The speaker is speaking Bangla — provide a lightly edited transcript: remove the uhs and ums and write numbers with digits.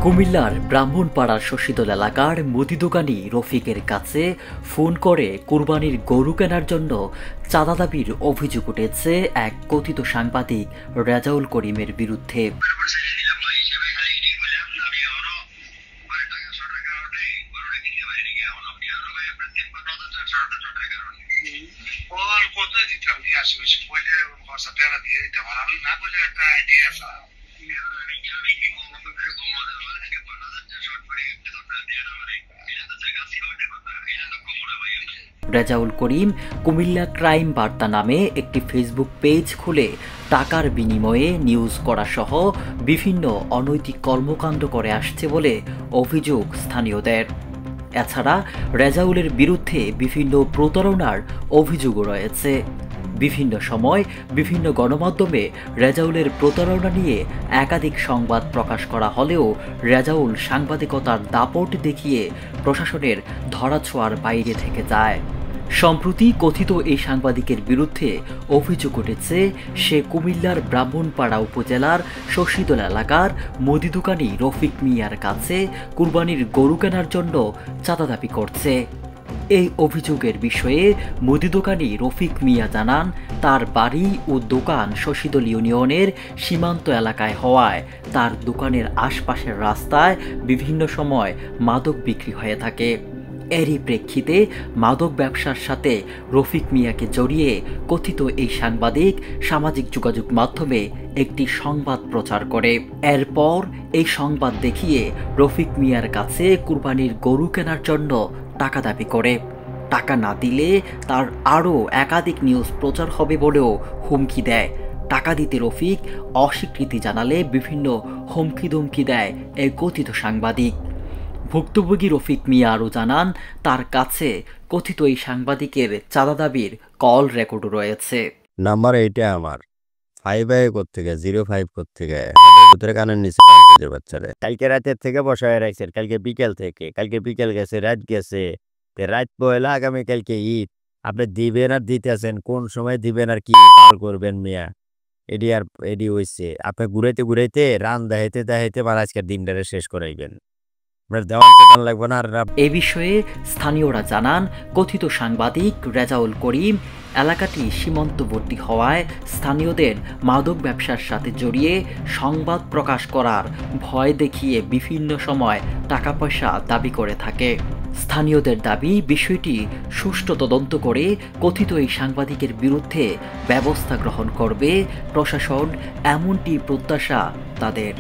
কুমিল্লার ব্রাহ্মণপাড়ার শশীদল এলাকার মুদি দোকানি রফিকের কাছে ফোন করে কুরবানির গরু কেনার জন্য চাঁদা দাবির অভিযোগ উঠেছে এক কথিত সাংবাদিক রেজাউল করিমের বিরুদ্ধে। রেজাউল করিম কুমিল্লা ক্রাইম বার্তা নামে একটি ফেসবুক পেজ খুলে টাকার বিনিময়ে নিউজ করা সহ বিভিন্ন অনৈতিক কর্মকাণ্ড করে আসছে বলে অভিযোগ স্থানীয়দের। এছাড়া রেজাউলের বিরুদ্ধে বিভিন্ন প্রতারণার অভিযোগও রয়েছে। বিভিন্ন সময় বিভিন্ন গণমাধ্যমে রেজাউলের প্রতারণা নিয়ে একাধিক সংবাদ প্রকাশ করা হলেও রেজাউল সাংবাদিকতার দাপট দেখিয়ে প্রশাসনের ধরাছোঁয়ার বাইরে থেকে যায়। সম্প্রতি কথিত এই সাংবাদিকের বিরুদ্ধে অভিযোগ উঠেছে সে কুমিল্লার ব্রাহ্মণপাড়া উপজেলার শশীদল এলাকার মুদি দোকানি রফিক মিয়ার কাছে কুরবানির গরু কেনার জন্য চাঁদা দাবি করছে। এই অভিযোগের বিষয়ে মুদি দোকানি রফিক মিয়া জানান, তার বাড়ি ও দোকান শশীদল ইউনিয়নের সীমান্ত এলাকায় হওয়ায় তার দোকানের আশপাশের রাস্তায় বিভিন্ন সময় মাদক বিক্রি হয়ে থাকে। এরই প্রেক্ষিতে মাদক ব্যবসার সাথে রফিক মিয়াকে জড়িয়ে কথিত এই সাংবাদিক সামাজিক যোগাযোগ মাধ্যমে একটি সংবাদ প্রচার করে। এরপর এই সংবাদ দেখিয়ে রফিক মিয়ার কাছে কুরবানির গরু কেনার জন্য টাকা দাবি করে। টাকা না দিলে তার আরও একাধিক নিউজ প্রচার হবে বলেও হুমকি দেয়। টাকা দিতে রফিক অস্বীকৃতি জানালে বিভিন্ন হুমকি ধমকি দেয় এই কথিত সাংবাদিক। ভুক্তভোগী রফিক মিয়া আরও জানান, তার কাছে কথিত এই সাংবাদিকের চাঁদা দাবির কল রেকর্ডও রয়েছে। নাম্বার এইটা আমার 5 কোত্থেকে 05 কোত্থেকে ভিতরে কানের নিচে বাচ্চারা কালকে রাতের থেকে বসায় রাখছেন। কালকে বিকেল গেছে, রাত গেছে, রাত পয়লা, আগামীকালকে ঈদ। আপনি দিবেন আর দিতেছেন, কোন সময় দিবেন আর কি করবেন মিয়া, এডি হয়েছে। আপনি ঘুরাইতে রান দেখাইতে মানে আজকের দিনটারে শেষ করাইবেন। এ বিষয়ে স্থানীয়রা জানান, কথিত সাংবাদিক রেজাউল করিম এলাকাটি সীমান্তবর্তী হওয়ায় স্থানীয়দের মাদক ব্যবসার সাথে জড়িয়ে সংবাদ প্রকাশ করার ভয় দেখিয়ে বিভিন্ন সময় টাকা পয়সা দাবি করে থাকে। স্থানীয়দের দাবি, বিষয়টি সুষ্ঠু তদন্ত করে কথিত এই সাংবাদিকের বিরুদ্ধে ব্যবস্থা গ্রহণ করবে প্রশাসন, এমনটি প্রত্যাশা তাদের।